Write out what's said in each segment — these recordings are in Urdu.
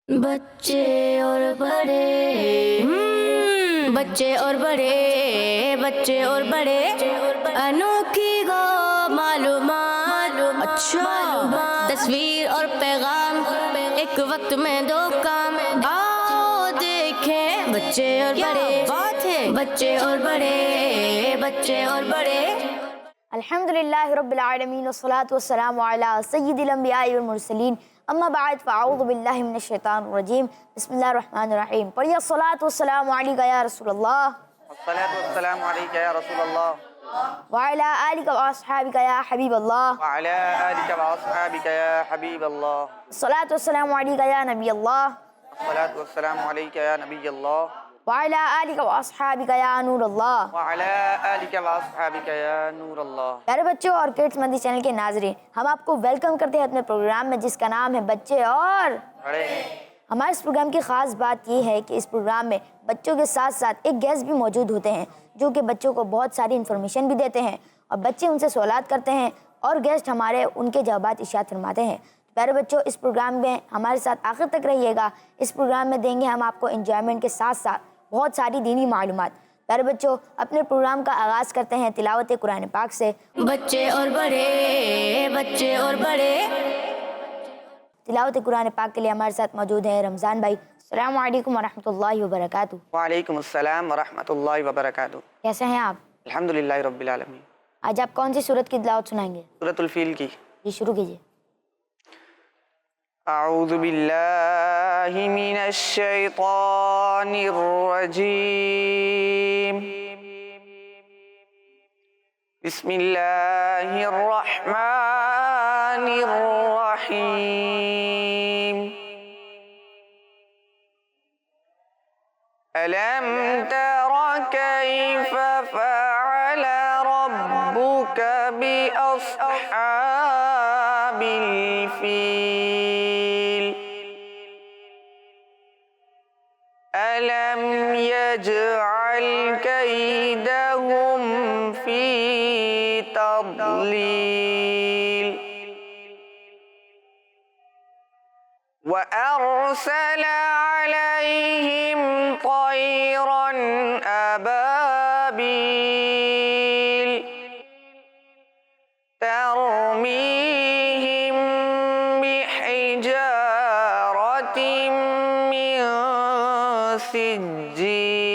بچے اور بڑے بچے اور بڑے بچے اور بڑے انوکھی گو معلومات اچھا تصویر اور پیغام ایک وقت میں دو کام آؤ دیکھیں بچے اور بڑے بات ہے بچے اور بڑے بچے اور بڑے الحمدللہ رب العالمین والصلاة والسلام علی سید الانبیاء والمرسلین اما بعد فاعوذ باللہ من الشیطان الرجیم بسم اللہ الرحمن الرحیم پڑھیے الصلاة والسلام علیکہ یا رسول اللہ الصلاة والسلام علیکہ یا رسول اللہ وعلی آلکہ واصحابکہ یا حبیب اللہ وعلی آلکہ واصحابکہ یا حبیب اللہ الصلاة والسلام علیکہ یا نبی اللہ الصلاة والسلام علیکہ یا نبی اللہ وعلی آلکہ واصحابکہ یا نور اللہ وعلی آلکہ واصحابکہ یا نور اللہ۔ پیارے بچوں اور کڈس مدنی چینل کے ناظرین، ہم آپ کو ویلکم کرتے ہیں اپنے پروگرام میں جس کا نام ہے بچے اور بڑے۔ ہمارے اس پروگرام کی خاص بات یہ ہے کہ اس پروگرام میں بچوں کے ساتھ ساتھ ایک گیسٹ بھی موجود ہوتے ہیں جو کہ بچوں کو بہت ساری انفارمیشن بھی دیتے ہیں اور بچے ان سے سوالات کرتے ہیں اور گیسٹ ہمارے ان کے جوابات ارشاد فرماتے ہیں۔ پیارے بچوں، اس پروگرام میں ہمارے ساتھ آخر تک رہیے گا۔ اس پروگرام میں دیں گے ہم آپ کو انجوائمنٹ کے ساتھ ساتھ بہت ساری دینی معلومات۔ پیارے بچوں، اپنے پروگرام کا آغاز کرتے ہیں تلاوت قرآن پاک سے۔ بچے اور بڑے بچے اور بڑے تلاوت قرآن پاک کے لیے ہمارے ساتھ موجود ہیں رمضان بھائی۔ السلام علیکم ورحمۃ اللہ وبرکاتہ۔ وعلیکم السلام ورحمۃ اللہ وبرکاتہ۔ کیسے ہیں آپ؟ الحمدللہ رب العالمین۔ آج آپ کون سی سورت کی تلاوت سنائیں گے؟ سورۃ الفیل کی۔ جی شروع کیجیے۔ اعوذ باللہ من الشیطان الرجیم، بسم اللہ الرحمن الرحیم۔ ألم تر كيف فعل ربك بأصحاب الفيل ألم يجعل كيدهم في تضليل وأرسل عليهم طيرا أبابيل ترميهم بحجارة من سجيل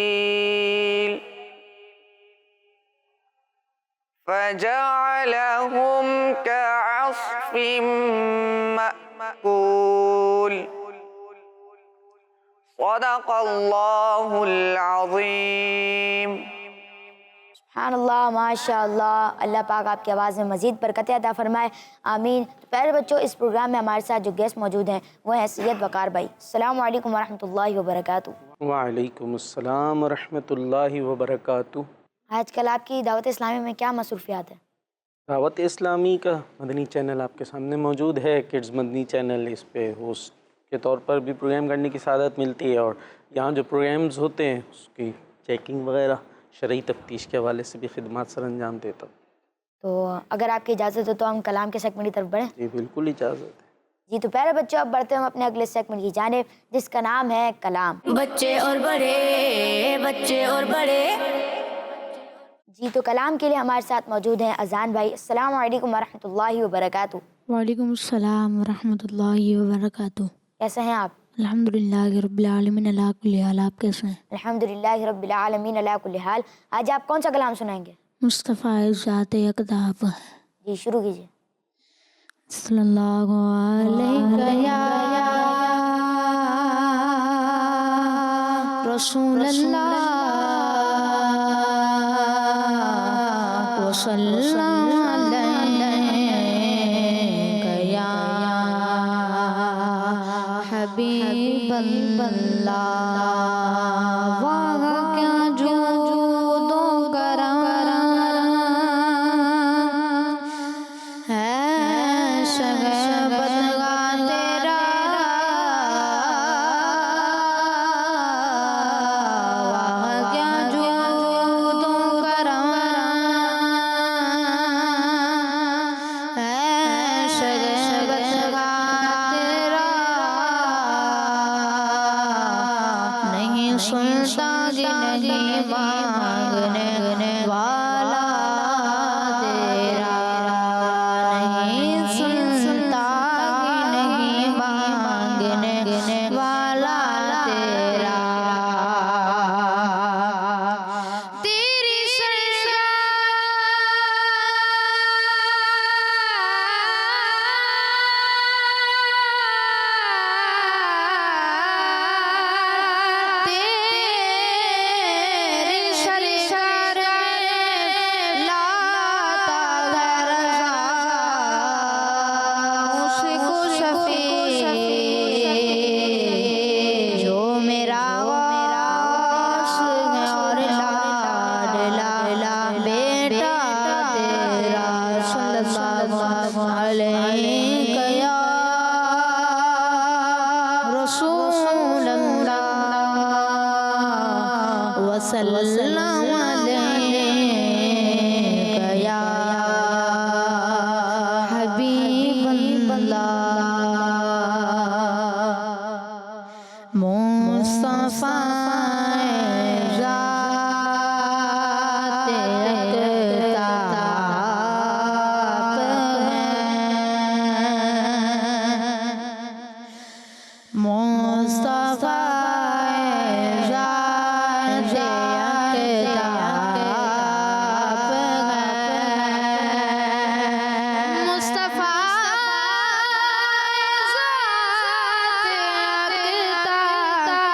فجعلهم كعصف مأكول۔ صدق اللہ العظیم۔ سبحان اللہ، ماشاء اللہ۔ اللہ پاک آپ کی آواز میں مزید برکت عطا فرمائے، آمین۔ تو پیارے بچوں، اس پروگرام میں ہمارے ساتھ جو گیسٹ موجود ہیں وہ ہیں سید وقار بھائی۔ السلام علیکم ورحمۃ اللہ وبرکاتہ۔ وعلیکم السلام ورحمۃ اللہ وبرکاتہ۔ آج کل آپ کی دعوت اسلامی میں کیا مصروفیات ہے؟ دعوت اسلامی کا مدنی چینل آپ کے سامنے موجود ہے، کڈز مدنی چینل۔ اس پہ ہوسٹ کے طور پر بھی پروگرام کرنے کی سعادت ملتی ہے اور یہاں جو پروگرامز ہوتے ہیں اس کی چیکنگ وغیرہ، شرعی تفتیش کے حوالے سے بھی خدمات سر انجام دیتا ہوں۔ تو اگر آپ کی اجازت ہو تو ہم کلام کے سیگمنٹ کی طرف بڑھیں؟ جی بالکل اجازت ہے۔ جی تو پیارے بچوں، اب بڑھتے ہیں اپنے اگلے سیگمنٹ کی جانب جس کا نام ہے کلام۔ بچے اور بڑے بچے اور بڑے جی تو کلام کے لیے ہمارے ساتھ موجود ہیں اذان بھائی۔ السلام علیکم ورحمۃ اللہ وبرکاتہ۔ وعلیکم السلام ورحمۃ اللہ وبرکاتہ۔ کیسے ہیں آپ؟ الحمدللہ رب العالمین علی کل حال۔ آپ کیسے ہیں؟ الحمدللہ رب العالمین علی کل حال۔ آج آپ کون سا کلام سنائیں گے؟ مصطفیٰ ذات اقداب۔ جی شروع کیجیے۔ صلی اللہ علیہ یا رسول اللہ وسلم علیک یا حبیب اللہ۔ واہ کیا جود و کرم ہے شگفتگاہ تیرا، واہ کیا جود و کرم ہے شگفتگاہ تیرا۔ نہیں سنتا کہ نہیں مانگنے والا تیرا نہیں سنتا کہ نہیں مانگنے والا تیرا تیری سرکار لاتا ہے رضا اس کو شفیع جو میرا غوث ہے اور لاڈلا بیٹا تیرا صلی اللہ علیہ یا رسول اللہ وسلم علیک یا حبیب اللہ مصطفیٰ ذات اقتدار ہے مصطفیٰ ذات اقتدار ہے مصطفیٰ ذات اقتدار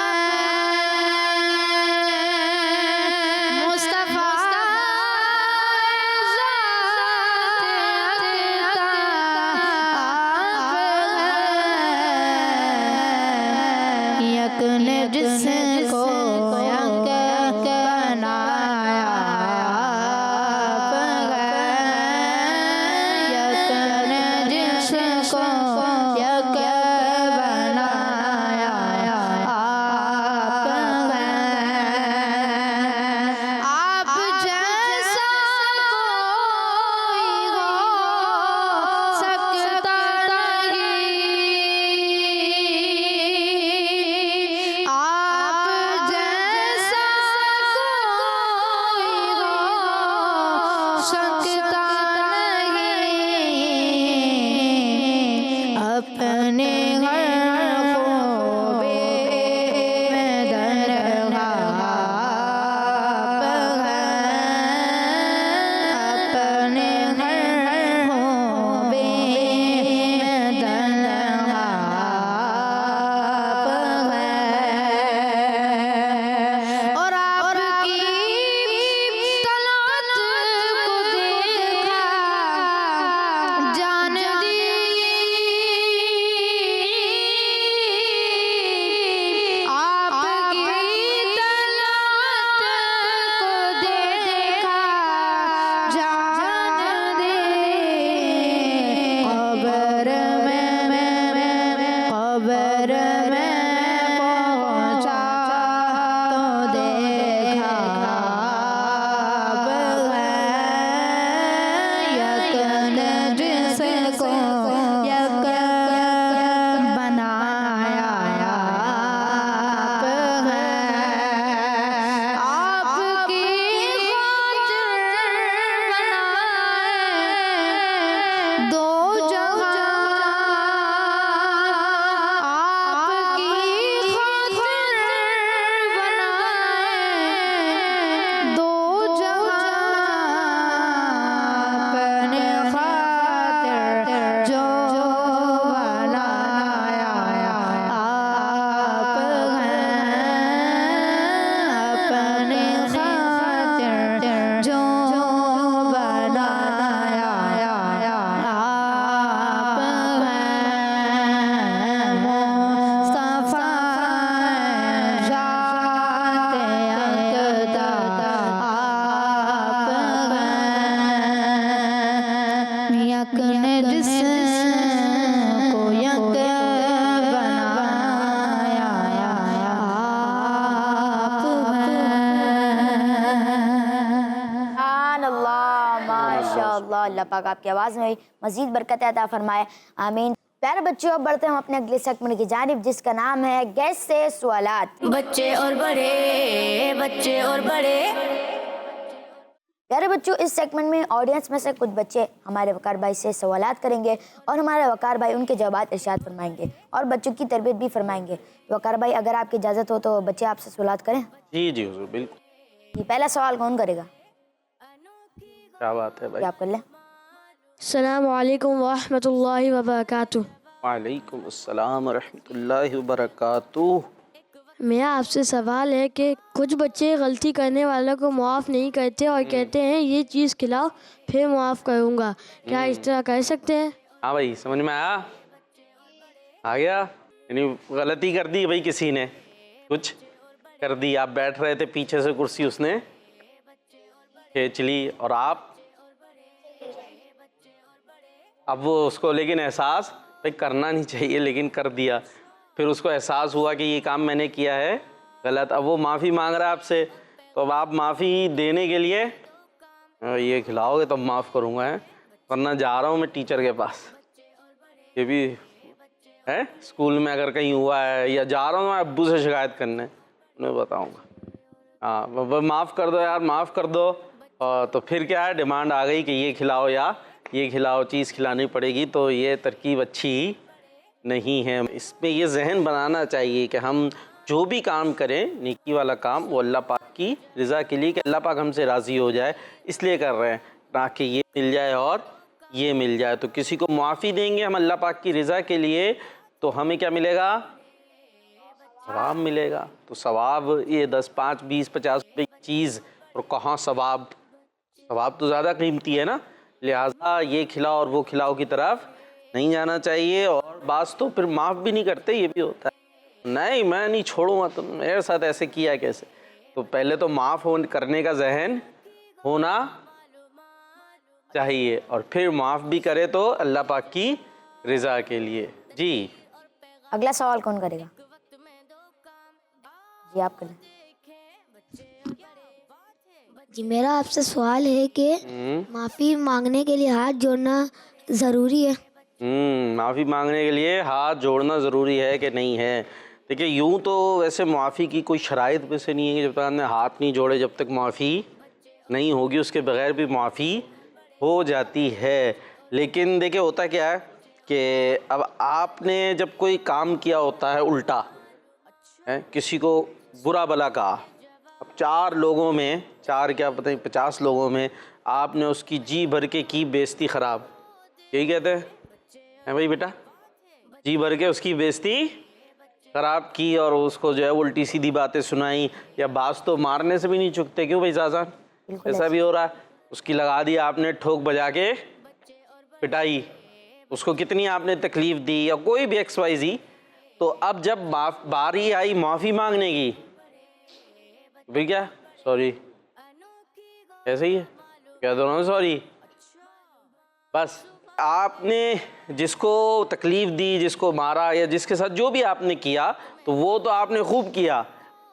ہے مصطفیٰ یک نے جس کو یک بنایا یک نے جس کو یک بنایا آپ جیسا کوئی ہو سکتا نہیں آپ جیسا کوئی ہو سکتا نہیں اپنے گھر کو بے درگاہ ہے اپنے گھر کو بے درگاہ ہے اور آپ کی طلعت کو دیکھا جان دی آپ کی طلعت کو دیکھا جان دی قبر میں پہنچا تو دیکھا خواب ہے یک نے جس کو یک بنایا آپ ہے آپ کی خاطر بنائے دو جہاں آپ کی خاطر بنائے دو جہاں اپنے خاطر جو بنایا آپ ہیں اپنے خاطر جو بنایا آپ ہیں مصطفیٰ ذات اقتدار آپ ہیں یک نے جس کو یک بنایا آپ سبحان اللہ ماشاء اللہ اللہ پاک آپ کی آواز میں مزید برکت عطا فرمائے آمین پیارے بچوں، اب بڑھتے ہیں ہم اپنے اگلے سیگمنٹ کی جانب جس کا نام ہے گیس سے سوالات۔ بچے اور بڑے، بچے اور بڑے۔ پیارے بچوں، اس سیگمنٹ میں آڈینس میں سے کچھ بچے ہمارے وقار بھائی سے سوالات کریں گے اور ہمارے وقار بھائی ان کے جوابات ارشاد فرمائیں گے اور بچوں کی تربیت بھی فرمائیں گے۔ وقار بھائی، اگر آپ کی اجازت ہو تو بچے آپ سے سوالات کریں۔ جی جی حضور، بالکل۔ یہ پہلا سوال کون کرے گا؟ کیا بات ہے بھائی؟ آپ کر لیں۔ السلام علیکم ورحمۃ اللہ وبرکاتہ۔ وعلیکم السلام ورحمۃ اللہ وبرکاتہ۔ میرا آپ سے سوال ہے کہ کچھ بچے غلطی کرنے والوں کو معاف نہیں کرتے اور کہتے ہیں یہ چیز کھلاؤ پھر معاف کروں گا، کیا اس طرح کر سکتے ہیں؟ ہاں بھائی، سمجھ میں آ گیا؟ یعنی غلطی کر دی بھائی، کسی نے کچھ کر دی، آپ بیٹھ رہے تھے پیچھے سے کرسی اس نے کھینچ لی اور آپ اب وہ اس کو لیکن احساس بھائی کرنا نہیں چاہیے لیکن کر دیا، پھر اس کو احساس ہوا کہ یہ کام میں نے کیا ہے غلط، اب وہ معافی مانگ رہا ہے آپ سے، تو اب آپ معافی دینے کے لیے یہ کھلاؤ گے تب معاف کروں گا، ورنہ جا رہا ہوں میں ٹیچر کے پاس۔ یہ بھی ہے اسکول میں اگر کہیں ہوا ہے، یا جا رہا ہوں میں ابو سے شکایت کرنے، انہیں بتاؤں گا ہاں معاف کر دو یار، معاف کر دو، تو پھر کیا ہے ڈیمانڈ آ گئی کہ یہ کھلاؤ یا یہ کھلاؤ، چیز کھلانی پڑے گی، تو یہ ترکیب اچھی نہیں ہے۔ اس میں یہ ذہن بنانا چاہیے کہ ہم جو بھی کام کریں نیکی والا کام وہ اللہ پاک کی رضا کے لیے، کہ اللہ پاک ہم سے راضی ہو جائے اس لیے کر رہے ہیں، تاکہ یہ مل جائے اور یہ مل جائے۔ تو کسی کو معافی دیں گے ہم اللہ پاک کی رضا کے لیے تو ہمیں کیا ملے گا؟ ثواب ملے گا۔ تو ثواب یہ 10 5 20 50 روپے کی چیز، اور کہاں ثواب تو زیادہ قیمتی ہے نا، لہٰذا یہ کھلاؤ اور وہ کھلاؤ کی طرف نہیں جانا چاہیے۔ اور بعض تو پھر معاف بھی نہیں کرتے، یہ بھی ہوتا ہے، نہیں میں نہیں چھوڑوں گا، تم میرے ساتھ ایسے کیا کیسے؟ تو پہلے تو معاف کرنے کا ذہن ہونا چاہیے، اور پھر معاف بھی کرے تو اللہ پاک کی رضا کے لیے۔ جی اگلا سوال کون کرے گا؟ جی آپ کریں۔ جی میرا آپ سے سوال ہے کہ معافی مانگنے کے لیے ہاتھ جوڑنا ضروری ہے؟ معافی مانگنے کے لیے ہاتھ جوڑنا ضروری ہے کہ نہیں ہے؟ دیکھیے یوں تو ویسے معافی کی کوئی شرائط میں سے نہیں ہے کہ جب تک ہم نے ہاتھ نہیں جوڑے جب تک معافی نہیں ہوگی، اس کے بغیر بھی معافی ہو جاتی ہے۔ لیکن دیکھیں ہوتا کیا ہے کہ اب آپ نے جب کوئی کام کیا ہوتا ہے الٹا، کسی کو برا بلا کہا، اب 4 لوگوں میں 4 کیا پتہ نہیں 50 لوگوں میں آپ نے اس کی جی بھر کے کی بےزتی خراب، یہی کہتے ہیں بھائی بیٹا، جی بھر کے اس کی بےزتی خراب کی اور اس کو جو ہے الٹی سیدھی باتیں سنائی، یا بعض تو مارنے سے بھی نہیں چکتے، کیوں بھائی زازان ایسا بھی ہو رہا ہے، اس کی لگا دی آپ نے ٹھوک بجا کے پٹائی، اس کو کتنی آپ نے تکلیف دی، یا کوئی بھی ایکس وائی زی، تو اب جب باری آئی معافی مانگنے کی، بھائی کیا سوری، ایسے ہی ہے کہہ دو نا سوری، بس آپ نے جس کو تکلیف دی، جس کو مارا، یا جس کے ساتھ جو بھی آپ نے کیا تو وہ تو آپ نے خوب کیا،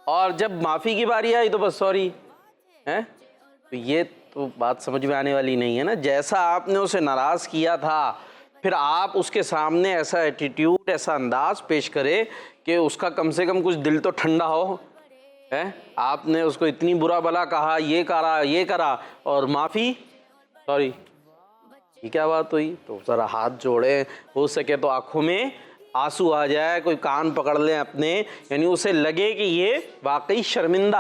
اور جب معافی کی باری آئی تو بس سوری ہے، تو یہ تو بات سمجھ میں آنے والی نہیں ہے نا۔ جیسا آپ نے اسے ناراض کیا تھا پھر آپ اس کے سامنے ایسا ایٹیٹیوڈ، ایسا انداز پیش کرے کہ اس کا کم سے کم کچھ دل تو ٹھنڈا ہو، آپ نے اس کو اتنی برا بلا کہا، یہ کرا اور معافی سوری، یہ کیا بات ہوئی؟ تو ذرا ہاتھ جوڑیں، ہو سکے تو آنکھوں میں آنسو آ جائے، کوئی کان پکڑ لیں اپنے، یعنی اسے لگے کہ یہ واقعی شرمندہ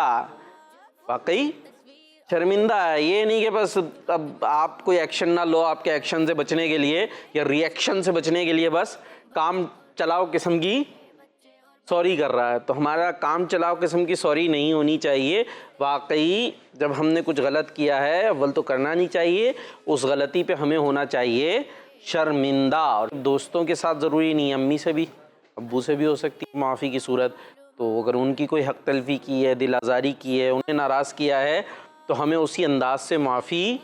ہے، یہ نہیں کہ بس اب آپ کوئی ایکشن نہ لو، آپ کے ایکشن سے بچنے کے لیے یا ری ایکشن سے بچنے کے لیے بس کام چلاؤ قسم کی سوری کر رہا ہے۔ تو ہمارا کام چلاؤ قسم کی سوری نہیں ہونی چاہیے، واقعی جب ہم نے کچھ غلط کیا ہے اول تو کرنا نہیں چاہیے، اس غلطی پہ ہمیں ہونا چاہیے شرمندہ۔ اور دوستوں کے ساتھ ضروری نہیں، امی سے بھی ابو سے بھی ہو سکتی ہے معافی کی صورت، تو اگر ان کی کوئی حق تلفی کی ہے، دل آزاری کی ہے، انہیں ناراض کیا ہے تو ہمیں اسی انداز سے معافی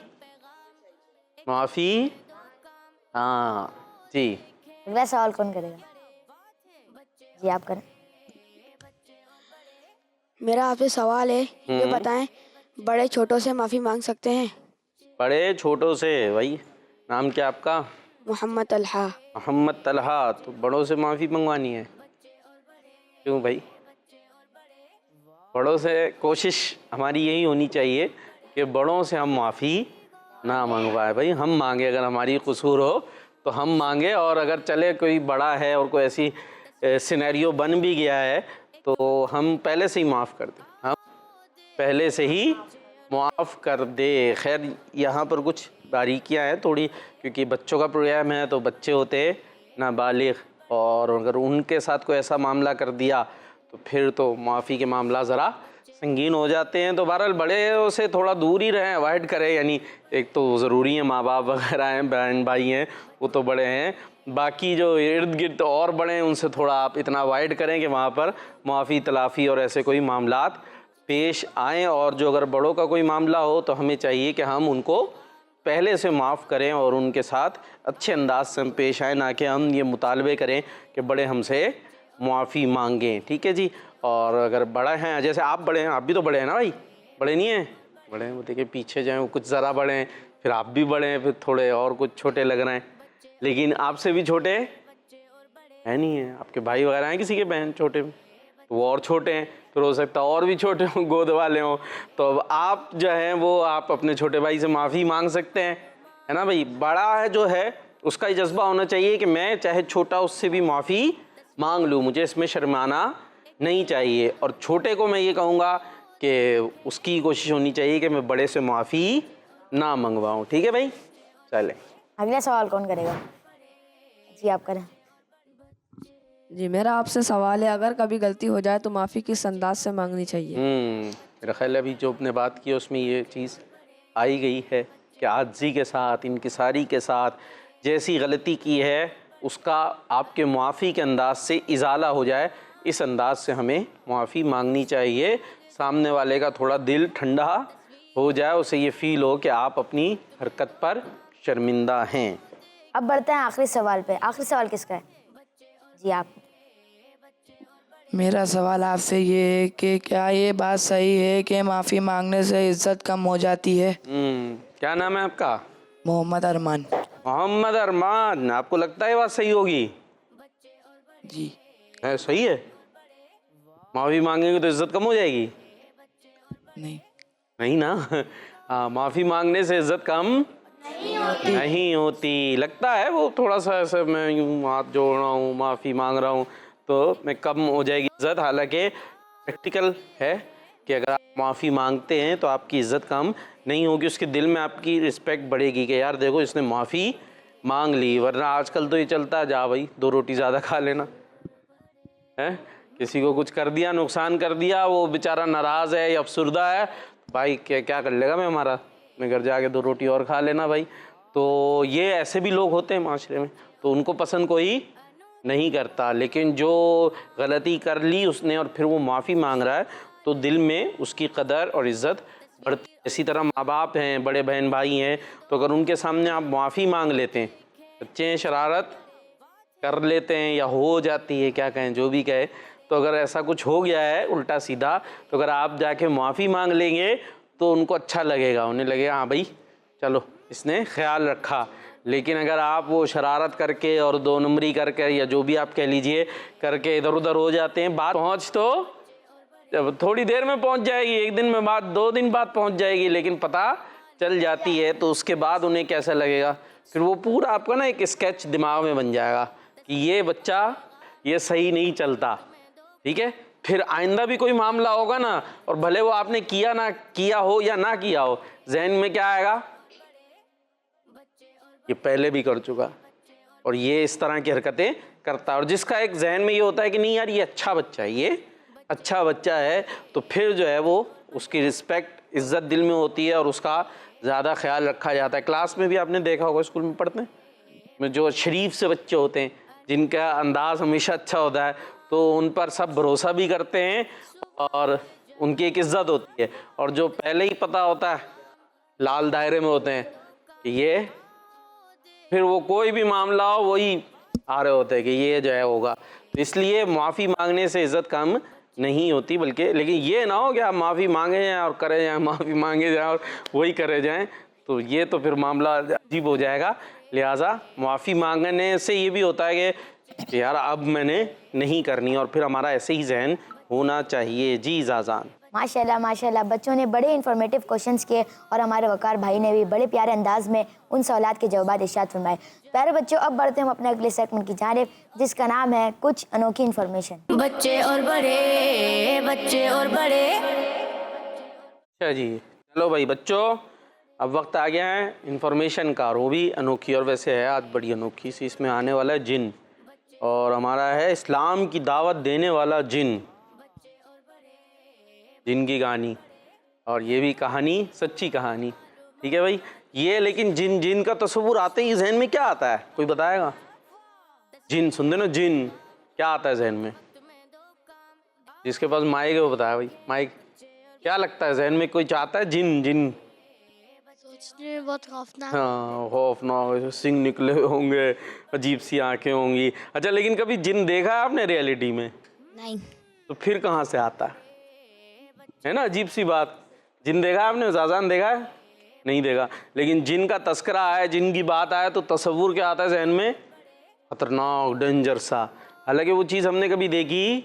ہاں جی۔ اگلا سوال کون کرے گا؟ جی آپ کریں۔ میرا آپ سے سوال ہے، یہ بتائیں بڑے چھوٹوں سے معافی مانگ سکتے ہیں؟ بڑے چھوٹوں سے؟ بھائی نام کیا آپ کا؟ محمد طلحہ. محمد طلحہ. تو بڑوں سے معافی منگوانی ہے؟ کیوں بھائی؟ بڑوں سے کوشش ہماری یہی ہونی چاہیے کہ بڑوں سے ہم معافی نہ منگوائے. بھائی ہم مانگے، اگر ہماری قصور ہو تو ہم مانگے، اور اگر چلے کوئی بڑا ہے اور کوئی ایسی سینیریو بن بھی گیا ہے تو ہم پہلے سے ہی معاف کر دیں، ہم پہلے سے ہی معاف کر دے. خیر یہاں پر کچھ باریکیاں ہیں تھوڑی، کیونکہ بچوں کا پروگرام ہے تو بچے ہوتے ہیں نابالغ، اور اگر ان کے ساتھ کوئی ایسا معاملہ کر دیا تو پھر تو معافی کے معاملہ ذرا سنگین ہو جاتے ہیں. تو بہرحال بڑے سے تھوڑا دور ہی رہیں، اوائڈ کریں. یعنی ایک تو ضروری ہے، ماں باپ وغیرہ ہیں، بہن بھائی ہیں، وہ تو بڑے ہیں. باقی جو ارد گرد اور بڑے ہیں ان سے تھوڑا آپ اتنا اوائڈ کریں کہ وہاں پر معافی تلافی اور ایسے کوئی معاملات پیش آئیں. اور جو اگر بڑوں کا کوئی معاملہ ہو تو ہمیں چاہیے کہ ہم ان کو پہلے سے معاف کریں اور ان کے ساتھ اچھے انداز سے ہم پیش آئیں، نہ کہ ہم یہ مطالبے کریں کہ بڑے ہم سے معافی مانگیں. ٹھیک ہے جی. اور اگر بڑا ہیں، جیسے آپ بڑے ہیں، آپ بھی تو بڑے ہیں نا بھائی؟ بڑے نہیں ہیں؟ بڑے ہیں وہ دیکھیں پیچھے جائیں، وہ کچھ ذرا بڑے ہیں، پھر آپ بھی بڑے ہیں، پھر تھوڑے اور کچھ چھوٹے لگ رہے ہیں، لیکن آپ سے بھی چھوٹے ہیں نہیں ہیں. آپ کے بھائی وغیرہ ہیں کسی کے بہن چھوٹے میں، تو وہ اور چھوٹے ہیں، پھر ہو سکتا ہے اور بھی چھوٹے ہوں، گود والے ہوں. تو اب آپ جو ہیں وہ آپ اپنے چھوٹے بھائی سے معافی مانگ سکتے ہیں، ہے نا بھائی؟ بڑا جو ہے اس کا یہ جذبہ ہونا چاہیے کہ میں چاہے چھوٹا اس سے بھی معافی مانگ لوں، مجھے اس میں شرمانا نہیں چاہیے. اور چھوٹے کو میں یہ کہوں گا کہ اس کی کوشش ہونی چاہیے کہ میں بڑے سے معافی نہ منگواؤں. ٹھیک ہے بھائی؟ چلیں اگلا سوال کون کرے گا؟ جی آپ کریں. جی میرا آپ سے سوال ہے، اگر کبھی غلطی ہو جائے تو معافی کس انداز سے مانگنی چاہیے؟ میرا خیال ہے ابھی جو آپ نے بات کی اس میں یہ چیز آئی گئی ہے کہ عاجزی کے ساتھ، انکساری کے ساتھ جیسی غلطی کی ہے اس کا آپ کے معافی کے انداز سے ازالہ ہو جائے، اس انداز سے ہمیں معافی مانگنی چاہیے. سامنے والے کا تھوڑا دل ٹھنڈا ہو جائے، اسے یہ فیل ہو کہ آپ اپنی حرکت پر شرمندہ ہیں. اب بڑھتے ہیں آخری سوال پہ. آخری سوال کس کا ہے؟ جی آپ. میرا سوال آپ سے یہ ہے کہ کیا یہ بات صحیح ہے کہ معافی مانگنے سے عزت کم ہو جاتی ہے؟ کیا نام ہے آپ کا؟ محمد ارمان. محمد ارمان. آپ کو لگتا ہے یہ بات صحیح ہوگی؟ جی ہے صحیح ہے؟ معافی مانگیں گے تو عزت کم ہو جائے گی؟ نہیں نا. معافی مانگنے سے عزت کم نہیں ہوتی. لگتا ہے وہ تھوڑا سا ایسے میں یوں ہاتھ جوڑ رہا ہوں، معافی مانگ رہا ہوں تو میں کم ہو جائے گی عزت. حالانکہ پریکٹیکل ہے کہ اگر آپ معافی مانگتے ہیں تو آپ کی عزت کم نہیں ہوگی، اس کے دل میں آپ کی رسپیکٹ بڑھے گی کہ یار دیکھو اس نے معافی مانگ لی. ورنہ آج کل تو یہ چلتا ہے جا بھائی 2 روٹی زیادہ کھا لینا ہے. کسی کو کچھ کر دیا، نقصان کر دیا، وہ بیچارہ ناراض ہے یا افسردہ ہے، بھائی کیا کر لے گا ہمارا، میں گھر جا کے 2 روٹی اور کھا لینا بھائی. تو یہ ایسے بھی لوگ ہوتے ہیں معاشرے میں، تو ان کو پسند کوئی نہیں کرتا. لیکن جو غلطی کر لی اس نے اور پھر وہ معافی مانگ رہا ہے تو دل میں اس کی قدر اور عزت بڑھتی. اسی طرح ماں باپ ہیں، بڑے بہن بھائی ہیں، تو اگر ان کے سامنے آپ معافی مانگ لیتے ہیں، بچے ہیں شرارت کر لیتے ہیں یا ہو جاتی ہے، کیا کہیں جو بھی کہے، تو اگر ایسا کچھ ہو گیا ہے الٹا سیدھا تو اگر آپ جا کے معافی مانگ لیں گے تو ان کو اچھا لگے گا، انہیں لگے گا ہاں بھائی چلو اس نے خیال رکھا. لیکن اگر آپ وہ شرارت کر کے اور 2 نمبری کر کے یا جو بھی آپ کہہ لیجئے کر کے ادھر ادھر ہو جاتے ہیں، بات پہنچ تو جب تھوڑی دیر میں پہنچ جائے گی، 1 دن میں بعد 2 دن بعد پہنچ جائے گی، لیکن پتہ چل جاتی ہے تو اس کے بعد انہیں کیسا لگے گا، پھر وہ پورا آپ کا نا ایک اسکیچ دماغ میں بن جائے گا کہ یہ بچہ یہ صحیح نہیں چلتا. ٹھیک ہے؟ پھر آئندہ بھی کوئی معاملہ ہوگا نا، اور بھلے وہ آپ نے کیا ہو یا نہ کیا ہو، ذہن میں کیا آئے گا، یہ پہلے بھی کر چکا اور یہ اس طرح کی حرکتیں کرتا ہے. اور جس کا ایک ذہن میں یہ ہوتا ہے کہ نہیں یار یہ اچھا بچہ ہے، یہ اچھا بچہ ہے، تو پھر جو ہے وہ اس کی رسپیکٹ عزت دل میں ہوتی ہے اور اس کا زیادہ خیال رکھا جاتا ہے. کلاس میں بھی آپ نے دیکھا ہوگا، اسکول میں پڑھتے ہیں جو شریف سے بچے ہوتے ہیں جن کا انداز ہمیشہ اچھا ہوتا ہے تو ان پر سب بھروسہ بھی کرتے ہیں اور ان کی ایک عزت ہوتی ہے. اور جو پہلے ہی پتہ ہوتا ہے لال دائرے میں ہوتے ہیں کہ یہ پھر وہ کوئی بھی معاملہ ہو وہی آ رہے ہوتے ہیں کہ یہ جو ہے ہوگا. تو اس لیے معافی مانگنے سے عزت کم نہیں ہوتی، بلکہ لیکن یہ نہ ہو کہ آپ معافی مانگے جائیں اور کرے جائیں، معافی مانگے جائیں اور وہی کرے جائیں، تو یہ تو پھر معاملہ عجیب ہو جائے گا. لہٰذا معافی مانگنے سے یہ بھی ہوتا ہے کہ یار اب میں نے نہیں کرنی، اور پھر ہمارا ایسے ہی ذہن ہونا چاہیے. جی زازان. ماشاءاللہ بچوں نے بڑے انفارمیٹو کوشچنس کیے اور ہمارے وقار بھائی نے بھی بڑے پیارے انداز میں ان سوالات کے جوابات ارشاد فرمائے. پیارے بچوں، اب بڑھتے ہیں ہم اپنے اگلے سیگمنٹ کی جانب جس کا نام ہے کچھ انوکھی انفارمیشن. بچے اور بڑے. اچھا جی، چلو بھائی بچوں، اب وقت آ گیا ہے انفارمیشن کا، اور وہ بھی انوکھی، اور ویسے ہے آج بڑی انوکھی سی. اس میں آنے والا ہے جن، اور ہمارا ہے اسلام کی دعوت دینے والا جن کی کہانی، اور یہ بھی کہانی سچی کہانی. ٹھیک ہے بھائی. یہ لیکن جن کا تصور آتے ہی ذہن میں کیا آتا ہے؟ کوئی بتائے گا؟ جن سنتے نا، جن کیا آتا ہے ذہن میں؟ جس کے پاس مائک ہے وہ بتایا بھائی. مائک کیا لگتا ہے ذہن میں؟ کوئی چاہتا ہے جن؟ سوچنے میں بہت خوفناک. ہاں، خوفناک، سنگ نکلے ہوں گے، عجیب سی آنکھیں ہوں گی. اچھا، لیکن کبھی جن دیکھا ہے آپ نے ریئلٹی میں؟ نہیں. تو پھر کہاں سے آتا ہے نا؟ عجیب سی بات. جن دیکھا آپ نے؟ زازان دیکھا ہے؟ نہیں دیکھا. لیکن جن کا تذکرہ آیا، جن کی بات آیا تو تصور کیا آتا ہے ذہن میں؟ خطرناک، ڈینجر سا. حالانکہ وہ چیز ہم نے کبھی دیکھی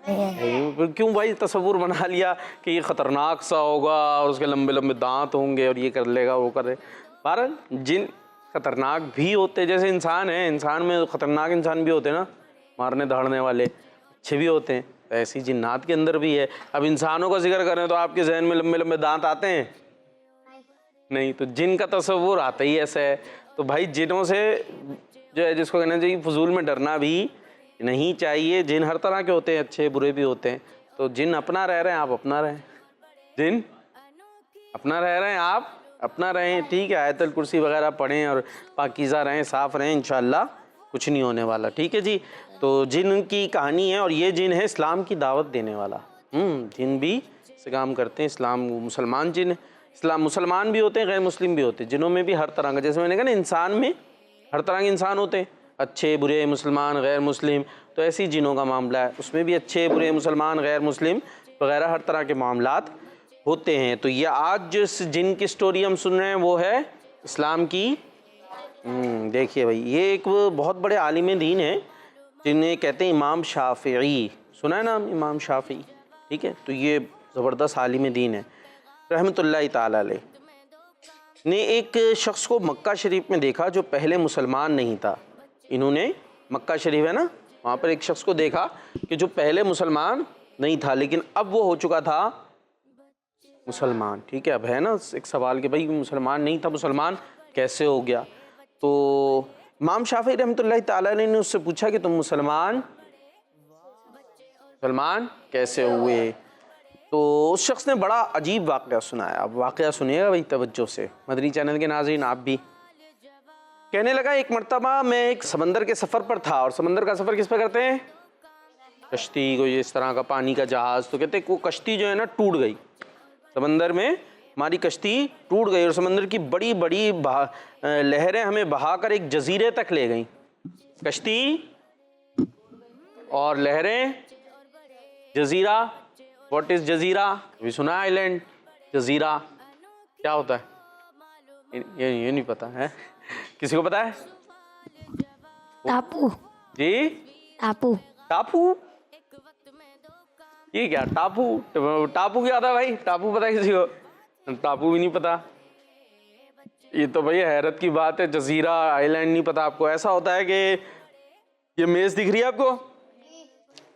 نہیں. کیوں بھائی تصور بنا لیا کہ یہ خطرناک سا ہوگا اور اس کے لمبے لمبے دانت ہوں گے اور یہ کر لے گا وہ کر لے. بہرحال جن خطرناک بھی ہوتے، جیسے انسان ہیں، انسان میں خطرناک انسان بھی ہوتے ہیں نا، مارنے دھاڑنے والے، اچھے بھی ہوتے ہیں. ایسی جنات کے اندر بھی ہے. اب انسانوں کا ذکر کریں تو آپ کے ذہن میں لمبے لمبے دانت آتے ہیں؟ نہیں. تو جن کا تصور آتا ہی ایسا ہے. تو بھائی جنوں سے جو ہے، جس کو کہنا چاہیے، فضول میں ڈرنا بھی نہیں چاہیے. جن ہر طرح کے ہوتے ہیں، اچھے برے بھی ہوتے ہیں. تو جن اپنا رہ رہے ہیں، آپ اپنا رہیں. جن اپنا رہ رہے ہیں، آپ اپنا رہیں. ٹھیک ہے، آیت الکرسی وغیرہ پڑھیں اور پاکیزہ رہیں، صاف رہیں، انشاءاللہ کچھ نہیں ہونے والا. ٹھیک ہے جی. تو جن کی کہانی ہے، اور یہ جن ہے اسلام کی دعوت دینے والا. جن بھی سے کام کرتے ہیں. اسلام مسلمان جن، اسلام مسلمان بھی ہوتے ہیں، غیر مسلم بھی ہوتے ہیں. جنوں میں بھی ہر طرح کا، جیسے میں نے کہا نا، انسان میں ہر طرح کے انسان ہوتے ہیں، اچھے برے، مسلمان غیر مسلم. تو ایسی جنوں کا معاملہ ہے، اس میں بھی اچھے برے، مسلمان غیر مسلم وغیرہ ہر طرح کے معاملات ہوتے ہیں. تو یہ آج جس جن کی سٹوری ہم سن رہے ہیں وہ ہے اسلام کی. دیکھیے بھائی، یہ ایک بہت بڑے عالم دین ہیں جنہیں کہتے ہیں امام شافعی. سنا ہے نام امام شافعی؟ ٹھیک ہے. تو یہ زبردست عالم دین ہے رحمۃ اللہ تعالی علیہ. نے ایک شخص کو مکہ شریف میں دیکھا جو پہلے مسلمان نہیں تھا. انہوں نے مکہ شریف ہے نا، وہاں پر ایک شخص کو دیکھا کہ جو پہلے مسلمان نہیں تھا، لیکن اب وہ ہو چکا تھا مسلمان. ٹھیک ہے. اب ہے نا ایک سوال کہ بھائی مسلمان نہیں تھا، مسلمان کیسے ہو گیا؟ تو امام شافعی رحمۃ اللہ تعالیٰ نے اس سے پوچھا کہ تم مسلمان کیسے ہوئے؟ تو اس شخص نے بڑا عجیب واقعہ سنایا. اب واقعہ سنیے گا بھائی توجہ سے، مدنی چینل کے ناظرین آپ بھی. کہنے لگا، ایک مرتبہ میں ایک سمندر کے سفر پر تھا. اور سمندر کا سفر کس پہ کرتے ہیں؟ کشتی. کوئی اس طرح کا پانی کا جہاز. تو کہتے ہیں وہ کشتی جو ہے نا ٹوٹ گئی سمندر میں، ہماری کشتی ٹوٹ گئی، اور سمندر کی بڑی بڑی لہریں ہمیں بہا کر ایک جزیرے تک لے گئیں. کشتی اور لہریں، جزیرہ. واٹ از جزیرہ؟ بھی سنا آئی لینڈ. جزیرہ کیا ہوتا ہے؟ یہ نہیں پتا ہے؟ کسی کو پتا ہے؟ ٹاپو. جی ٹاپو. یہ کیا ٹاپو کیا ہوتا ہے بھائی؟ ٹاپو پتا ہے کسی کو؟ ٹاپو بھی نہیں پتا. یہ تو بھائی حیرت کی بات ہے. جزیرہ، آئی لینڈ نہیں پتا آپ کو. ایسا ہوتا ہے کہ یہ میز دکھ رہی ہے آپ کو،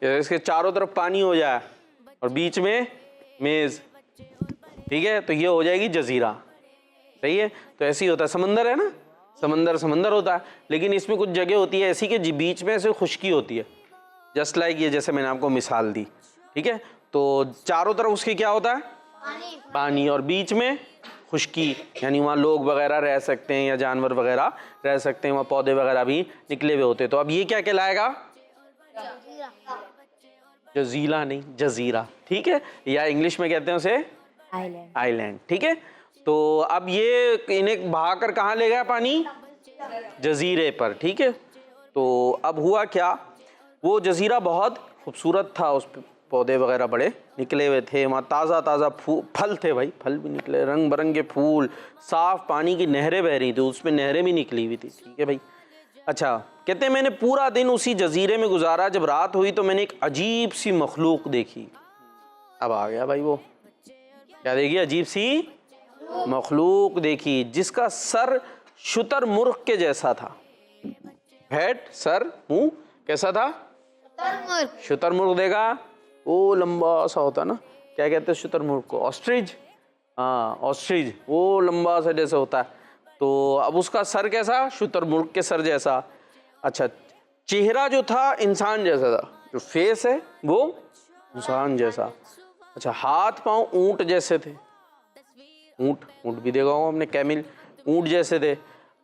اس کے چاروں طرف پانی ہو جائے اور بیچ میں میز. ٹھیک ہے. تو یہ ہو جائے گی جزیرہ. صحیح ہے. تو ایسے ہی ہوتا ہے. سمندر ہے نا، سمندر ہوتا ہے، لیکن اس میں کچھ جگہ ہوتی ہے ایسی کہ بیچ میں سے خشکی ہوتی ہے. جسٹ لائک یہ جیسے میں نے آپ کو مثال دی. ٹھیک ہے. تو چاروں طرف اس کے کیا ہوتا ہے؟ پانی، اور بیچ میں خشکی، یعنی وہاں لوگ وغیرہ رہ سکتے ہیں یا جانور وغیرہ رہ سکتے ہیں، وہاں پودے وغیرہ بھی نکلے ہوئے ہوتے. تو اب یہ کیا کہلائے گا؟ جزیرہ نہیں، جزیرہ. ٹھیک ہے. یا انگلش میں کہتے ہیں اسے آئی لینڈ. ٹھیک ہے. تو اب یہ انہیں بہا کر کہاں لے گیا پانی؟ جزیرے پر. ٹھیک ہے. تو اب ہوا کیا، وہ جزیرہ بہت خوبصورت تھا، اس پودے وغیرہ بڑے نکلے ہوئے تھے، وہاں تازہ تازہ پھل تھے بھائی، پھل بھی نکلے، رنگ برنگے پھول، صاف پانی کی نہریں بہہ رہی تھیں، اس میں نہریں بھی نکلی ہوئی تھی، ٹھیک ہے بھائی. اچھا کہتے ہیں میں نے پورا دن اسی جزیرے میں گزارا، جب رات ہوئی تو میں نے ایک عجیب سی مخلوق دیکھی. اب آ گیا بھائی، وہ کیا دیکھی؟ عجیب سی مخلوق دیکھی جس کا سر شتر مرغ کے جیسا تھا. ہیڈ، سر، منہ کیسا تھا؟ شتر مرغ دیکھا، وہ لمبا سا ہوتا نا، کیا کہتے ہیں شتر مرغ کو؟ آسٹرچ. ہاں آسٹرچ، وہ لمبا سا جیسے ہوتا ہے. تو اب اس کا سر کیسا؟ شتر مرغ کے سر جیسا. اچھا چہرہ جو تھا انسان جیسا تھا، جو فیس ہے وہ انسان جیسا. اچھا ہاتھ پاؤں اونٹ جیسے تھے، اونٹ بھی دیکھا ہوں ہم نے، کیمل، اونٹ جیسے تھے.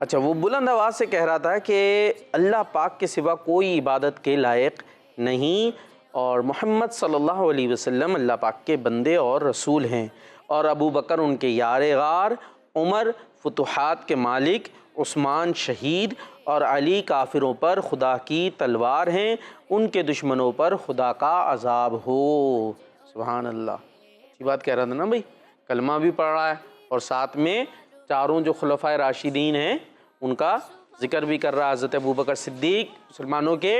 اچھا وہ بلند آواز سے کہہ رہا تھا کہ اللہ پاک کے سوا کوئی عبادت کے لائق نہیں، اور محمد صلی اللہ علیہ وسلم اللہ پاک کے بندے اور رسول ہیں، اور ابو بکر ان کے یار غار، عمر فتوحات کے مالک، عثمان شہید، اور علی کافروں پر خدا کی تلوار ہیں، ان کے دشمنوں پر خدا کا عذاب ہو. سبحان اللہ، اچھی بات کہہ رہا تھا نا بھائی، کلمہ بھی پڑھ رہا ہے اور ساتھ میں چاروں جو خلفائے راشدین ہیں ان کا ذکر بھی کر رہا ہے. حضرت ابوبکر صدیق مسلمانوں کے،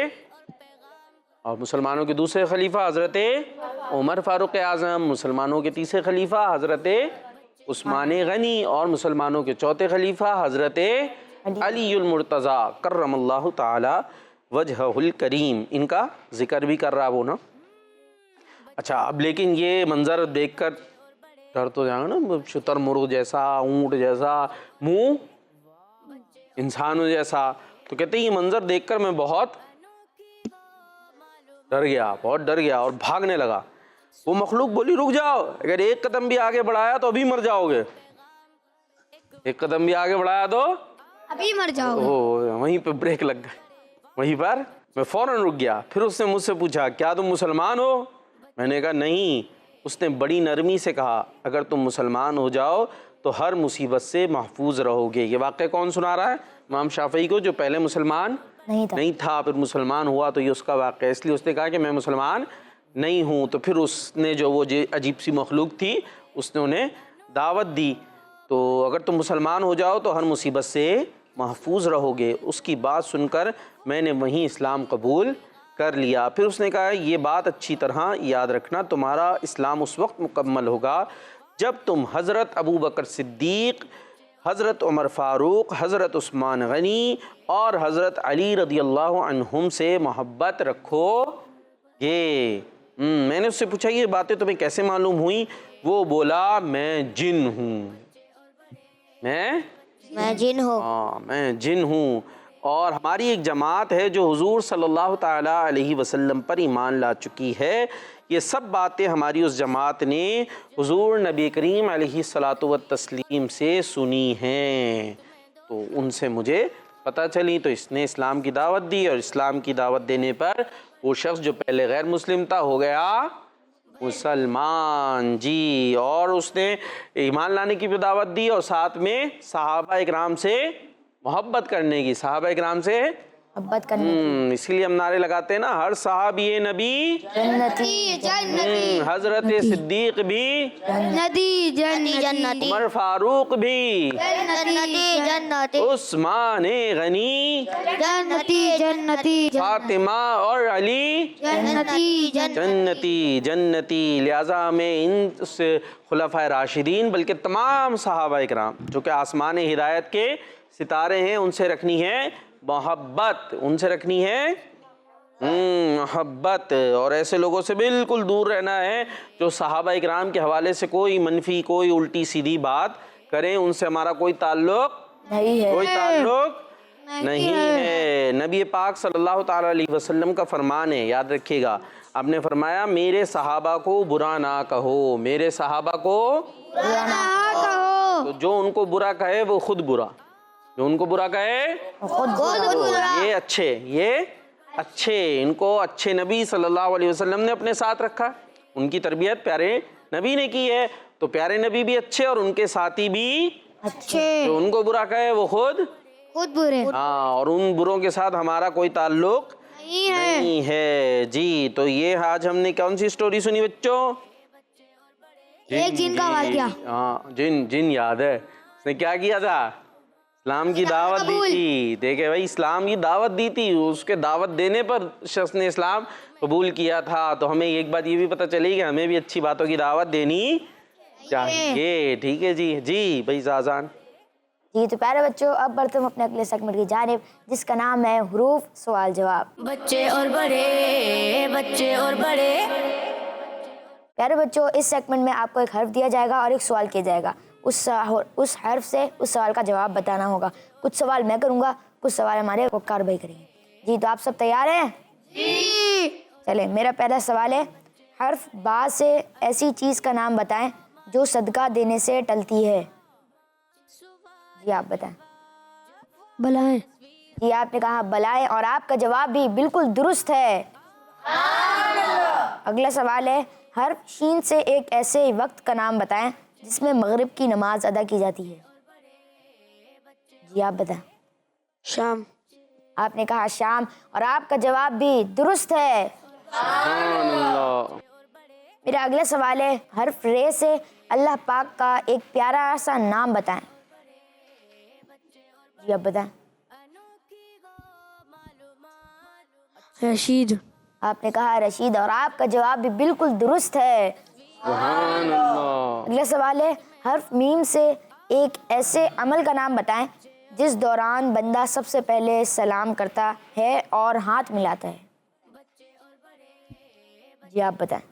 اور مسلمانوں کے دوسرے خلیفہ حضرت عمر فاروق اعظم، مسلمانوں کے تیسرے خلیفہ حضرت عثمان غنی، اور مسلمانوں کے چوتھے خلیفہ حضرت علی المرتضیٰ کرم اللہ تعالی وجہہ الکریم. ان کا ذکر بھی کر رہا وہ نا. اچھا اب لیکن یہ منظر دیکھ کر ڈر تو جائے گا نا، شتر مرغ جیسا، اونٹ جیسا، منہ انسانوں جیسا. تو کہتے ہیں یہ منظر دیکھ کر میں بہت ڈر گیا اور بھاگنے لگا. وہ مخلوق بولی رک جاؤ، اگر ایک قدم بھی آگے بڑھایا تو ابھی مر جاؤ گے، ایک قدم بھی آگے بڑھایا تو ابھی مر جاؤ گے. وہیں پہ بریک لگ گئے، وہیں پر میں فوراً رک گیا. پھر اس نے مجھ سے پوچھا کیا تم مسلمان ہو؟ میں نے کہا نہیں. اس نے بڑی نرمی سے کہا اگر تم مسلمان ہو جاؤ تو ہر مصیبت سے محفوظ رہو گے. یہ واقعہ کون سنا رہا ہے؟ امام شافعی کو، جو پہلے مسلمان نہیں تھا، پھر مسلمان ہوا، تو یہ اس کا واقعہ. اس لیے اس نے کہا کہ میں مسلمان نہیں ہوں. تو پھر اس نے جو وہ عجیب سی مخلوق تھی اس نے انہیں دعوت دی، تو اگر تم مسلمان ہو جاؤ تو ہر مصیبت سے محفوظ رہو گے. اس کی بات سن کر میں نے وہیں اسلام قبول کر لیا. پھر اس نے کہا یہ بات اچھی طرح یاد رکھنا، تمہارا اسلام اس وقت مکمل ہوگا جب تم حضرت ابو بکر صدیق، حضرت عمر فاروق، حضرت عثمان غنی اور حضرت علی رضی اللہ عنہم سے محبت رکھو گے. میں نے اس سے پوچھا یہ باتیں تمہیں کیسے معلوم ہوئیں؟ وہ بولا میں جن ہوں، میں جن ہوں. ہاں میں جن ہوں. اور ہماری ایک جماعت ہے جو حضور صلی اللہ تعالیٰ علیہ وسلم پر ایمان لا چکی ہے. یہ سب باتیں ہماری اس جماعت نے حضور نبی کریم علیہ الصلاۃ والتسلیم سے سنی ہیں، تو ان سے مجھے پتہ چلی. تو اس نے اسلام کی دعوت دی، اور اسلام کی دعوت دینے پر وہ شخص جو پہلے غیر مسلم تھا ہو گیا مسلمان. جی، اور اس نے ایمان لانے کی بھی دعوت دی، اور ساتھ میں صحابہ اکرام سے محبت کرنے کی، صحابہ اکرام سے محبت کرنے اسی لیے ہم نعرے لگاتے ہیں نا، ہر صحابی نبی جنتی جنتی، حضرت صدیق بھی، جنتی جنتی، عمر فاروق بھی، جنتی جنتی، عثمان غنی، جنتی جنتی، فاطمہ اور علی جنتی جنتی جنتی. لہٰذا ہمیں ان خلفائے راشدین بلکہ تمام صحابہ اکرام جو کہ آسمان ہدایت کے ستارے ہیں ان سے رکھنی ہے محبت، ان سے رکھنی ہے محبت. اور ایسے لوگوں سے بالکل دور رہنا ہے جو صحابہ اکرام کے حوالے سے کوئی منفی، کوئی الٹی سیدھی بات کریں. ان سے ہمارا کوئی تعلق نہیں ہے. کوئی تعلق نہیں ہے. نبی پاک صلی اللہ تعالیٰ علیہ وسلم کا فرمان ہے، یاد رکھیے گا. آپ نے فرمایا میرے صحابہ کو برا نہ کہو، میرے صحابہ کو برا نہ کہو. تو جو ان کو برا کہے وہ خود برا، جو ان کو برا کہے خود برا. یہ اچھے ان کو اچھے نبی صلی اللہ علیہ وسلم نے اپنے ساتھ رکھا، ان کی تربیت پیارے نبی نے کی ہے. تو پیارے نبی بھی اچھے اور ان کے ساتھی بھی اچھے. جو ان کو برا کہے وہ خود برے. ہاں، اور ان بروں کے ساتھ ہمارا کوئی تعلق نہیں ہے جی. تو یہ آج ہم نے کون سی سٹوری سنی بچوں؟ ایک جن کا واقعہ. ہاں جن یاد ہے. اس نے کیا کیا تھا؟ اسلام کی دعوت دی تھی. دیکھے بھائی اسلام کی دعوت دی تھی, اس کے دعوت دینے پر شخص نے اسلام قبول کیا تھا. تو ہمیں ایک بات یہ بھی پتہ چلی کہ ہمیں بھی اچھی باتوں کی دعوت دینی چاہیے. ٹھیک ہے جی بھائی زازان. جی تو پیارے بچوں اب بڑھتے ہم اپنے اگلے سیگمنٹ کی جانب جس کا نام ہے حروف سوال جواب. بچے اور بڑے پیارے بچوں اس سیگمنٹ میں آپ کو ایک حرف دیا جائے گا اور ایک سوال کیا جائے گا. اس حرف سے اس سوال کا جواب بتانا ہوگا. کچھ سوال میں کروں گا, کچھ سوال ہمارے وقار بھائی کریں گے. جی تو آپ سب تیار ہیں؟ جی. چلیں میرا پہلا سوال ہے, حرف با سے ایسی چیز کا نام بتائیں جو صدقہ دینے سے ٹلتی ہے. جی آپ بتائیں. بلائیں. جی آپ نے کہا بلائیں اور آپ کا جواب بھی بالکل درست ہے. اگلا سوال ہے, حرف شین سے ایک ایسے وقت کا نام بتائیں جس میں مغرب کی نماز ادا کی جاتی ہے. جی آپ بتائیں. شام. آپ نے کہا شام اور آپ کا جواب بھی درست ہے. سبحان اللہ. میرا اگلا سوال ہے, حرف رے سے اللہ پاک کا ایک پیارا سا نام بتائیں. جی آپ بتائیں. رشید. آپ نے کہا رشید اور آپ کا جواب بھی بالکل درست ہے. سبحان اللہ. اگلا سوال ہے, حرف میم سے ایک ایسے عمل کا نام بتائیں جس دوران بندہ سب سے پہلے سلام کرتا ہے اور ہاتھ ملاتا ہے. جی آپ بتائیں.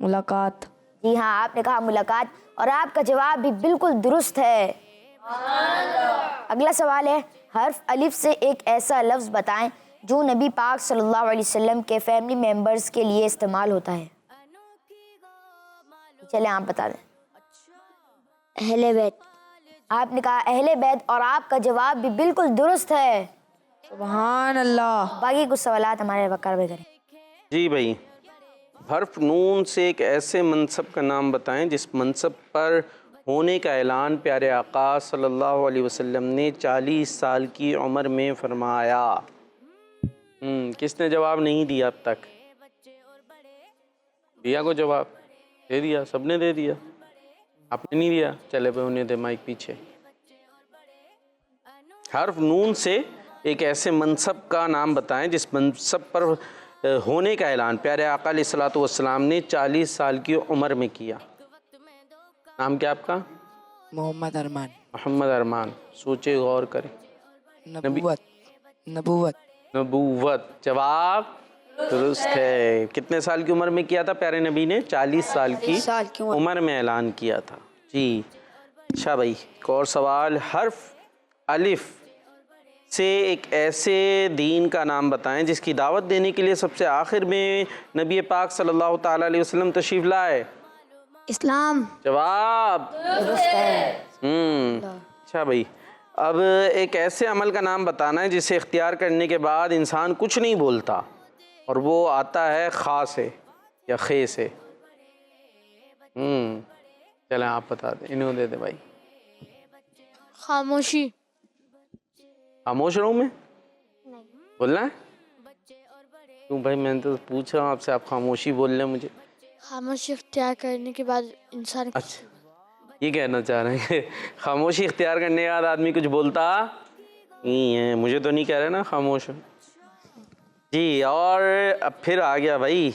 ملاقات. جی ہاں آپ نے کہا ملاقات اور آپ کا جواب بھی بالکل درست ہے. اگلا سوال ہے, حرف الف سے ایک ایسا لفظ بتائیں جو نبی پاک صلی اللہ علیہ وسلم کے فیملی ممبرز کے لیے استعمال ہوتا ہے. چلیں آپ بتا دیں. اہل بیت. آپ نے کہا اہل بیت اور آپ کا جواب بھی بالکل درست ہے. سبحان اللہ. باقی کچھ سوالات ہمارے وقار بھائی کریں. جی بھائی, حرف نون سے ایک ایسے منصب کا نام بتائیں جس منصب پر ہونے کا اعلان پیارے آقا صلی اللہ علیہ وسلم نے 40 سال کی عمر میں فرمایا. کس نے جواب نہیں دیا اب تک؟ دیا کو جواب دے دیا, سب نے دے دیا, آپ نے نہیں دیا. چلے بھائی انہیں دے مائک پیچھے. حرف نون سے ایک ایسے منصب کا نام بتائیں جس منصب پر ہونے کا اعلان پیارے آقا علیہ الصلوۃ والسلام نے 40 سال کی عمر میں کیا. نام کیا آپ کا؟ محمد ارمان. محمد ارمان. سوچے غور کریں. نبوت. جواب درست ہے. کتنے سال کی عمر میں کیا تھا پیارے نبی نے؟ 40 سال کی عمر میں اعلان کیا تھا. جی اچھا بھائی, ایک اور سوال, حرف الف سے ایک ایسے دین کا نام بتائیں جس کی دعوت دینے کے لیے سب سے آخر میں نبی پاک صلی اللہ تعالیٰ علیہ وسلم تشریف لائے. اسلام. جواب اچھا بھائی, اب ایک ایسے عمل کا نام بتانا ہے جسے اختیار کرنے کے بعد انسان کچھ نہیں بولتا اور وہ آتا ہے خا سے یا خے سے. چلیں آپ بتا دیں, انہوں دے دیں بھائی. خاموشی. خاموش رہوں میں بولنا ہے؟ کیوں بھائی, میں نے تو پوچھ رہا ہوں آپ سے, آپ خاموشی بول لیں مجھے. خاموشی اختیار کرنے کے بعد انسان اچھا یہ کہنا چاہ رہے ہیں کہ خاموشی اختیار کرنے کے بعد آدمی کچھ بولتا نہیں ہے. مجھے تو نہیں کہہ رہے نا خاموش. جی اور اب پھر آ گیا بھائی,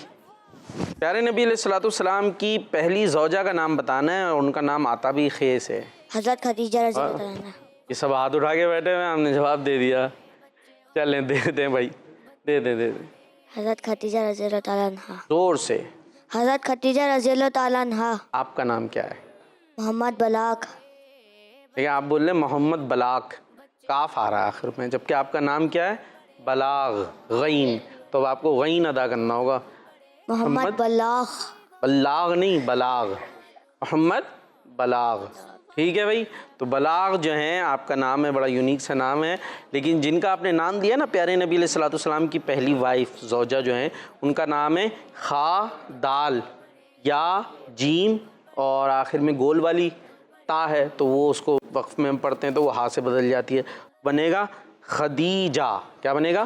پیارے نبی علیہ الصلوۃ والسلام کی پہلی زوجہ کا نام بتانا ہے اور ان کا نام آتا بھی خے سے. حضرت خدیجہ رضی اللہ عنہا. یہ سب ہاتھ اٹھا کے بیٹھے ہوئے, ہم نے جواب دے دیا. چلیں دے دیں بھائی, دے دیں. حضرت خدیجہ رضی اللہ تعالیٰ عنہا. زور سے. حضرت خدیجہ رضی اللہ تعالیٰ عنہا. آپ کا نام کیا ہے؟ محمد بلاغ. لیکن آپ بول رہے ہیں محمد بلاغ, کاف آ رہا ہے آخر میں, جبکہ آپ کا نام کیا ہے؟ بلاغ, غین. تو اب آپ کو غین ادا کرنا ہوگا. محمد بلاغ. بلاغ نہیں, بلاغ. محمد بلاغ. ٹھیک ہے بھائی. تو بلاغ جو ہیں آپ کا نام ہے, بڑا یونیک سا نام ہے. لیکن جن کا آپ نے نام دیا نا پیارے نبی علیہ الصلوۃ والسلام کی پہلی وائف زوجہ جو ہیں, ان کا نام ہے خا دال یا جیم اور آخر میں گول والی تا ہے, تو وہ اس کو وقف میں ہم پڑھتے ہیں تو وہ ہا سے بدل جاتی ہے. بنے گا خدیجہ. کیا بنے گا؟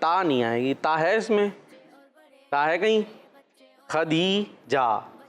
تا نہیں آئے گی, تا ہے اس میں, تا ہے کہیں, خدیجہ,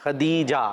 خدیجہ,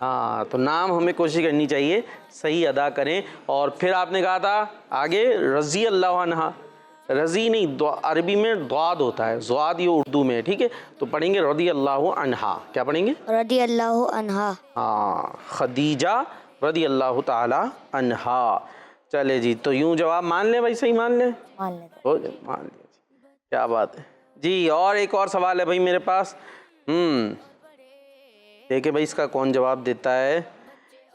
ہاں تو نام ہمیں کوشش کرنی چاہیے صحیح ادا کریں. اور پھر آپ نے کہا تھا آگے رضی اللہ عنہا, رضی نہیں, عربی میں ضاد ہوتا ہے, ضاد یہ اردو میں ہے, ٹھیک ہے. تو پڑھیں گے رضی اللہ عنہا, کیا پڑھیں گے؟ رضی اللہ عنہا. ہاں خدیجہ رضی اللہ تعالی عنہا. چلے جی, تو یوں جواب مان لیں بھائی, صحیح مان لیں, مان لیتے ہو جائے, مان لیا جی, کیا بات ہے جی. اور ایک اور سوال ہے بھائی میرے پاس, دیکھیں بھائی اس کا کون جواب دیتا ہے.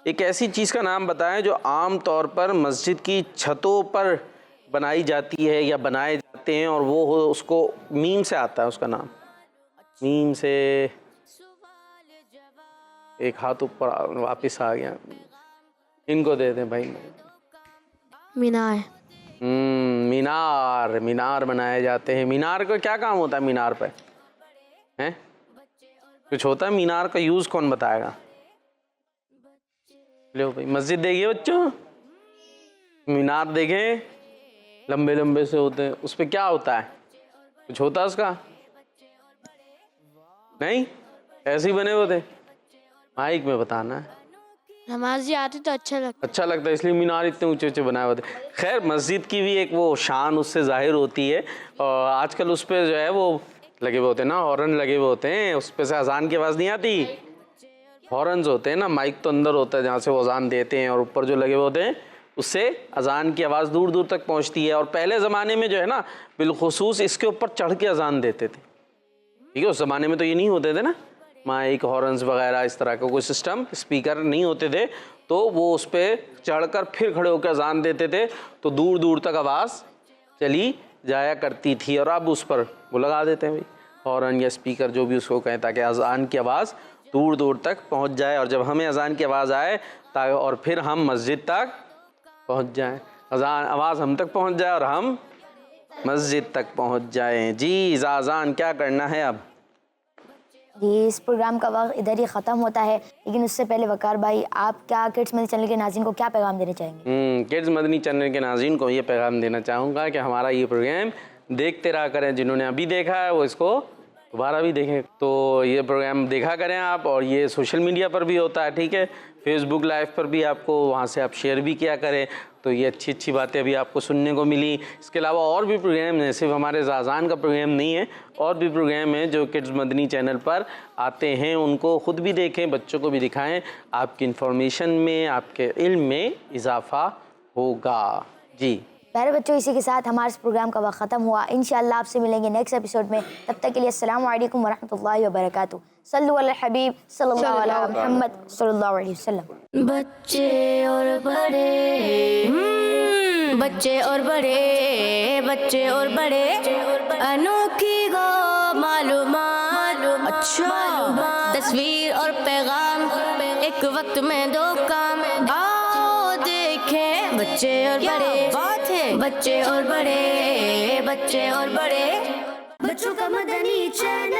ایک ایسی چیز کا نام بتائیں جو عام طور پر مسجد کی چھتوں پر بنائی جاتی ہے یا بنائے جاتے ہیں, اور وہ اس کو میم سے آتا ہے, اس کا نام میم سے. ایک ہاتھ اوپر واپس آ گیا, ان کو دے دیں بھائی. مینار. مینار, مینار بنائے جاتے ہیں. مینار کا کیا کام ہوتا ہے مینار پہ ہیں, کچھ ہوتا ہے مینار کا یوز, کون بتائے گا؟ لو بھائی, مسجد دیکھیے بچوں, مینار دیکھیں لمبے لمبے سے ہوتے ہیں, اس پہ کیا ہوتا ہے, کچھ ہوتا ہے اس کا؟ نہیں, ایسے ہی بنے ہوتے. مائک میں بتانا ہے. نمازی آتی تو اچھا لگتا. اچھا لگتا ہے, اس لیے مینار اتنے اونچے اونچے بنائے ہوتے ہیں. خیر مسجد کی بھی ایک وہ شان اس سے ظاہر ہوتی ہے, اور آج کل اس پہ جو ہے وہ لگے ہوئے ہوتے ہیں نا, ہارن لگے ہوئے ہوتے ہیں, اس پہ سے اذان کی آواز نہیں آتی. ہارنز ہوتے ہیں نا, مائک تو اندر ہوتا ہے جہاں سے وہ اذان دیتے ہیں, اور اوپر جو لگے ہوئے ہوتے ہیں اس سے اذان کی آواز دور دور تک پہنچتی ہے. اور پہلے زمانے میں جو ہے نا بالخصوص اس کے اوپر چڑھ کے اذان دیتے تھے, ٹھیک ہے. اس زمانے میں تو یہ نہیں ہوتے تھے نا, مائک ہارنز وغیرہ اس طرح کا کوئی سسٹم, اسپیکر نہیں ہوتے تھے, تو وہ اس پہ چڑھ کر پھر کھڑے ہو کے اذان دیتے تھے, تو دور دور تک آواز چلی جایا کرتی تھی. اور اب اس پر وہ لگا دیتے ہیں بھائی ہارن یا اسپیکر, جو بھی اس کو کہیں, تاکہ اذان کی آواز دور دور تک پہنچ جائے, اور جب ہمیں اذان کی آواز آئے اور پھر ہم مسجد تک پہنچ جائیں, اذان آواز ہم تک پہنچ جائے اور ہم مسجد تک پہنچ جائیں. جی اذان کیا کرنا ہے اب؟ جی اس پروگرام کا وقت ادھر ہی ختم ہوتا ہے, لیکن اس سے پہلے وقار بھائی آپ کیا کڈس مدنی چینل کے ناظرین کو کیا پیغام دینا چاہیں گے؟ کڈز مدنی چینل کے ناظرین کو یہ پیغام دینا چاہوں گا کہ ہمارا یہ پروگرام دیکھتے رہا کریں. جنہوں نے ابھی دیکھا ہے وہ اس کو دوبارہ بھی دیکھیں, تو یہ پروگرام دیکھا کریں آپ. اور یہ سوشل میڈیا پر بھی ہوتا ہے, ٹھیک ہے, فیس بک لائیو پر بھی آپ کو, وہاں سے آپ شیئر بھی کیا کریں. تو یہ اچھی اچھی باتیں ابھی آپ کو سننے کو ملی. اس کے علاوہ اور بھی پروگرام ہیں, صرف ہمارے اذان کا پروگرام نہیں ہے, اور بھی پروگرام ہیں جو کڈز مدنی چینل پر آتے ہیں. ان کو خود بھی دیکھیں, بچوں کو بھی دکھائیں, آپ کی انفارمیشن میں, آپ کے علم میں اضافہ ہوگا. جی پیارے بچوں, اسی کے ساتھ ہمارے اس پروگرام کا وقت ختم ہوا. انشاءاللہ آپ سے ملیں گے نیکسٹ ایپیسوڈ میں. تب تک کے لیے السلام علیکم ورحمۃ اللہ وبرکاتہ. صلو علی الحبیب صلی اللہ علیہ محمد صلی اللہ علیہ وسلم. بچے اور بڑے, بچے اور بڑے, بچے اور بڑے, انوکھی گو معلومات, اچھا تصویر اور پیغام, ایک وقت میں دو کام, آؤ دیکھیں بچے اور بڑے. بات ہے بچے اور بڑے, بچے اور بڑے, بچوں کا مدنی چینل.